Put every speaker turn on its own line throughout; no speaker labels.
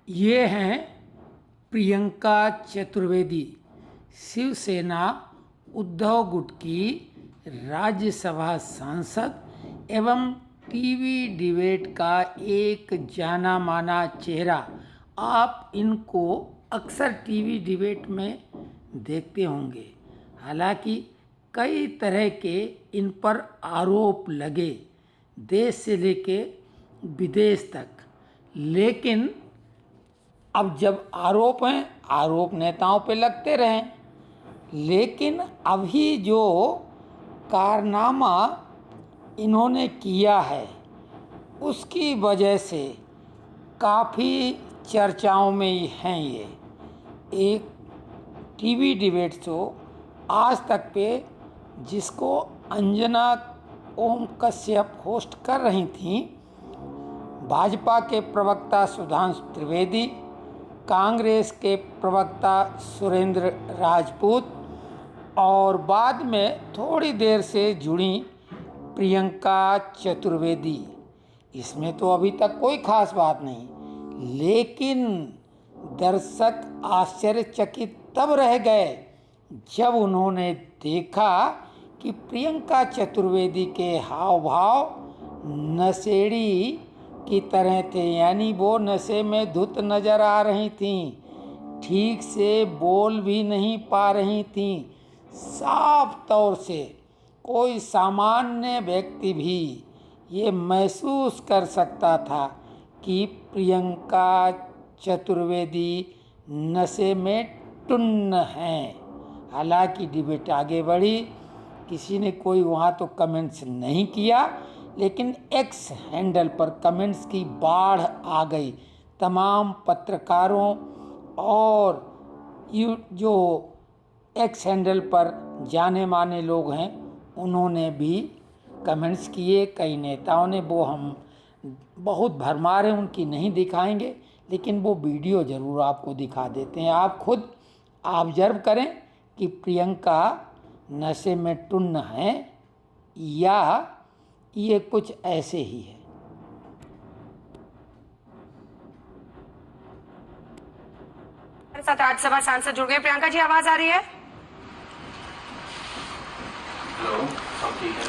ये हैं प्रियंका चतुर्वेदी, शिवसेना उद्धव गुट की राज्यसभा सांसद एवं टीवी डिबेट का एक जाना माना चेहरा। आप इनको अक्सर टीवी डिबेट में देखते होंगे। हालांकि कई तरह के इन पर आरोप लगे, देश से लेके विदेश तक। लेकिन अब जब आरोप हैं, आरोप नेताओं पे लगते रहें, लेकिन अभी जो कारनामा इन्होंने किया है उसकी वजह से काफ़ी चर्चाओं में हैं। ये एक टीवी डिबेट शो आज तक पे, जिसको अंजना ओम कश्यप होस्ट कर रही थीं, भाजपा के प्रवक्ता सुधांशु त्रिवेदी, कांग्रेस के प्रवक्ता सुरेंद्र राजपूत और बाद में थोड़ी देर से जुड़ी प्रियंका चतुर्वेदी। इसमें तो अभी तक कोई खास बात नहीं, लेकिन दर्शक आश्चर्यचकित तब रह गए जब उन्होंने देखा कि प्रियंका चतुर्वेदी के हाव भाव नशेड़ी की तरह थे, यानी वो नशे में धुत नजर आ रही थीं, ठीक से बोल भी नहीं पा रही थीं। साफ तौर से कोई सामान्य व्यक्ति भी ये महसूस कर सकता था कि प्रियंका चतुर्वेदी नशे में टुन्न हैं। हालांकि डिबेट आगे बढ़ी, किसी ने कोई वहाँ तो कमेंट्स नहीं किया, लेकिन एक्स हैंडल पर कमेंट्स की बाढ़ आ गई। तमाम पत्रकारों और जो एक्स हैंडल पर जाने माने लोग हैं उन्होंने भी कमेंट्स किए। कई नेताओं ने, वो हम बहुत भरमार हैं उनकी नहीं दिखाएंगे, लेकिन वो वीडियो ज़रूर आपको दिखा देते हैं। आप खुद ऑब्जर्व करें कि प्रियंका नशे में टुन्न हैं या ये कुछ ऐसे ही है।
हमारे साथ राज्यसभा सांसद जुड़ गए। प्रियंका जी, आवाज आ रही है?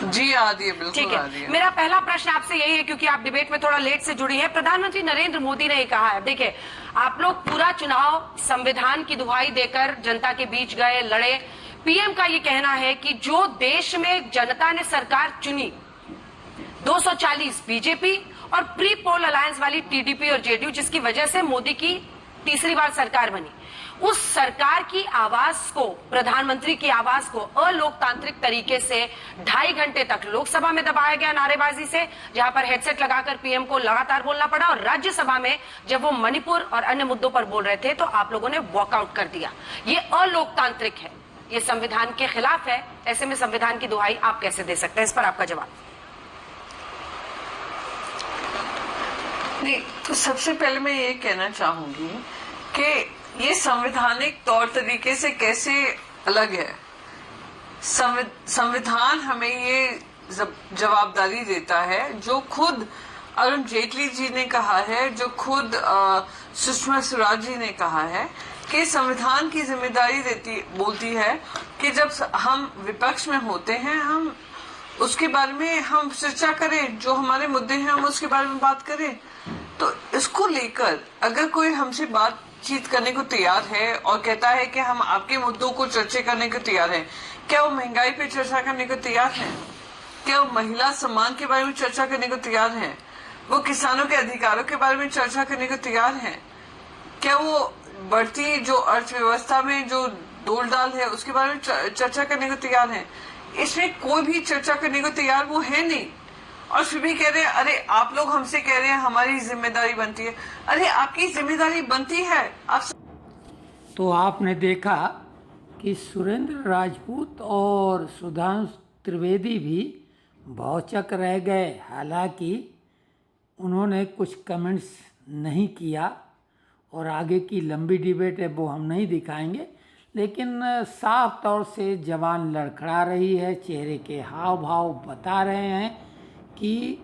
जी आ रही है, बिल्कुल
ठीक
आ रही
है।
है।
मेरा पहला प्रश्न आपसे यही है, क्योंकि आप डिबेट में थोड़ा लेट से जुड़ी हैं। प्रधानमंत्री नरेंद्र मोदी ने कहा है, देखिए आप लोग पूरा चुनाव संविधान की दुहाई देकर जनता के बीच गए, लड़े। पीएम का ये कहना है कि जो देश में जनता ने सरकार चुनी, 240 बीजेपी और प्री पोल अलायंस वाली टीडीपी और जेडीयू, जिसकी वजह से मोदी की तीसरी बार सरकार बनी, उस सरकार की आवाज को, प्रधानमंत्री की आवाज को अलोकतांत्रिक तरीके से 2.5 घंटे तक लोकसभा में दबाया गया नारेबाजी से, जहां पर हेडसेट लगाकर पीएम को लगातार बोलना पड़ा, और राज्यसभा में जब वो मणिपुर और अन्य मुद्दों पर बोल रहे थे तो आप लोगों ने वॉकआउट कर दिया। ये अलोकतांत्रिक है, ये संविधान के खिलाफ है। ऐसे में संविधान की दुहाई आप कैसे दे सकते हैं? इस पर आपका जवाब।
नहीं, तो सबसे पहले मैं ये कहना चाहूंगी कि ये संवैधानिक तौर तरीके से कैसे अलग है। संविधान हमें ये जवाबदारी देता है, जो खुद अरुण जेटली जी ने कहा है, जो खुद सुषमा स्वराज जी ने कहा है, कि संविधान की जिम्मेदारी बोलती है कि जब हम विपक्ष में होते हैं, हम उसके बारे में हम चर्चा करें, जो हमारे मुद्दे हैं हम उसके बारे में बात करें। तो इसको लेकर अगर कोई हमसे बातचीत करने को तैयार है और कहता है कि हम आपके मुद्दों को चर्चा करने को तैयार हैं, क्या वो महंगाई पे चर्चा करने को तैयार हैं? क्या वो महिला सम्मान के बारे में चर्चा करने को तैयार हैं? वो किसानों के अधिकारों के बारे में चर्चा करने को तैयार हैं? क्या वो बढ़ती जो अर्थव्यवस्था में जो डोल डाल है उसके बारे में चर्चा करने को तैयार हैं? इसमें कोई भी चर्चा करने को तैयार वो है नहीं, और फिर भी कह रहे हैं अरे आप लोग हमसे कह रहे हैं हमारी जिम्मेदारी बनती है। अरे आपकी जिम्मेदारी बनती है आप।
तो आपने देखा कि सुरेंद्र राजपूत और सुधांशु त्रिवेदी भी भौचक रह गए। हालांकि उन्होंने कुछ कमेंट्स नहीं किया, और आगे की लंबी डिबेट है वो हम नहीं दिखाएंगे, लेकिन साफ तौर से जवान लड़खड़ा रही है, चेहरे के हाव भाव बता रहे हैं कि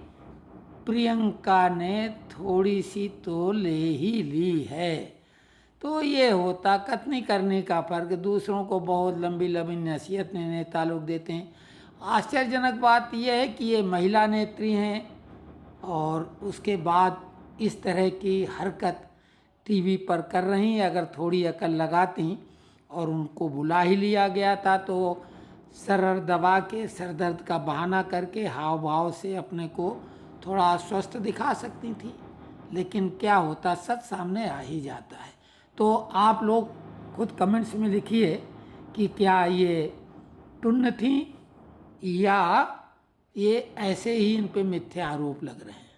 प्रियंका ने थोड़ी सी तो ले ही ली है। तो ये होता कथनी करने का फ़र्क, दूसरों को बहुत लंबी लंबी नसीहत नेता लोग देते हैं। आश्चर्यजनक बात यह है कि ये महिला नेत्री हैं और उसके बाद इस तरह की हरकत टीवी पर कर रही हैं। अगर थोड़ी अकल लगाती और उनको बुला ही लिया गया था तो सर दबा के सर दर्द का बहाना करके हाव भाव से अपने को थोड़ा स्वस्थ दिखा सकती थी, लेकिन क्या होता, सच सामने आ ही जाता है। तो आप लोग खुद कमेंट्स में लिखिए कि क्या ये टुन्न थी या ये ऐसे ही इन पे मिथ्या आरोप लग रहे हैं।